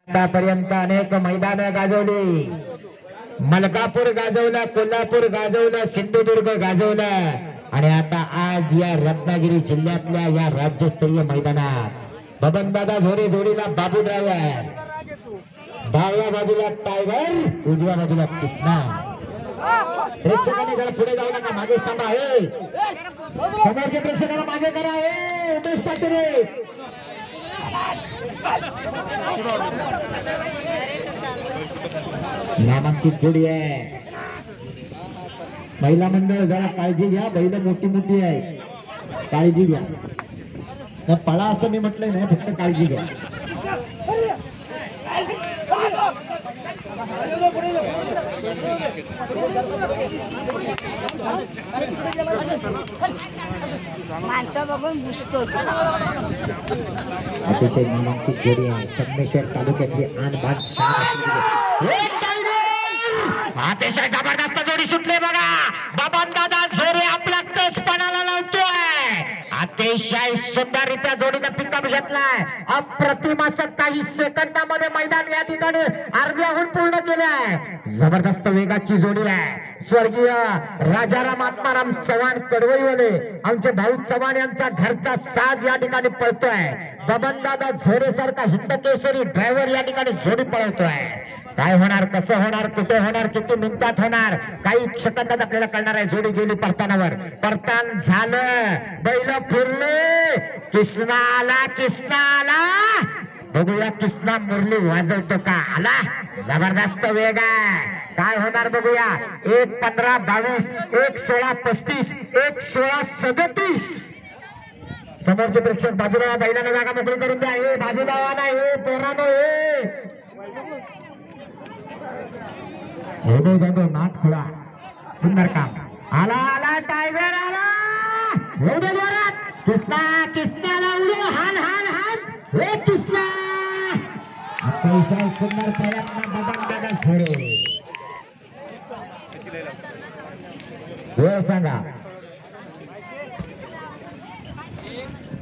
आतापर्यंत अनेक मैदान गाजवली. मलकापूर गाजवला, कोल्हापूर गाजवलं, सिंधुदुर्ग गाजवलं आणि आता आज या रत्नागिरी जिल्ह्यातल्या या राज्यस्तरीय मैदानात बबनदादा झोरे जोडीला बाबू ड्रायव्हर, डाव्या बाजूला टायगर, उजव्या बाजूला कृष्णा. प्रेक्षकांनी जरा पुढे जाऊ नका, मागे थांबा. आहे समोरच्या प्रेक्षकांना मागे करा. आहे उमेश पाटील नामांकित जोडी आहे. महिला मंडळ जरा काळजी घ्या, बैल मोठी मोठी आहे, काळजी घ्या. पळा असं मी म्हटलंय नाही, फक्त काळजी घ्या. माणसं बघून बुसतो. अतिशय नामांकित जोडी आहे. संगमेश्वर तालुक्यातली आणबाण अतिशय जबरदस्त जोडी सुटले बघा. बबनदादा झोरे आपला कस पणाला लावतोय. अतिशय सुंदररित्या जोडीने पिकअप घेतलाय. अप्रतिम असं काही सेकंदामध्ये मैदान या ठिकाणी अर्ध्याहून पूर्ण केलंय. जबरदस्त वेगाची जोडी आहे. स्वर्गीय राजाराम आत्माराम चव्हाण कडवईवाले आमचे भाऊ चव्हाण यांचा घरचा साज या ठिकाणी पळतोय. बबनदादा झोरे सारखा हिंदकेसरी ड्रायव्हर या ठिकाणी जोडी पळवतोय. काय होणार, कसं होणार, कुठे होणार, किती मिनिटात होणार, काही सेकंदात आपल्याला कळणार आहे. जोडी गेली परतानावर, परतान झालं, बैल फिरले, कृष्णा आला, कृष्णा आला. बघूया कृष्णा मुरली वाजवतो का. आला, जबरदस्त वेग आहे. काय होणार बघूया. 1-15-22, 1-16-35, 1-16-37. समोरचे प्रेक्षक बाजूला, बैलांना जागा मोकळी करून द्या. हे बाजूला नाही, पोरानो जातो नाथ खुळा. सुंदर काम. आला आला टायगर आला. कृष्णा, कृष्णाला उडे, हान हान हान. हे कृष्णा, अतिशय सुंदर प्रयत्न बबनदादा झोरे. वेळ सांगा.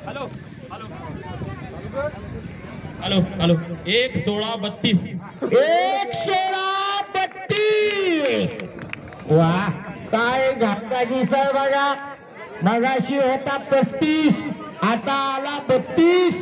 Hello hello hello 1-16-32. 1-16-32. वा, काय घातकाची सर बघा. मगाशी होता 35, आता आला 32.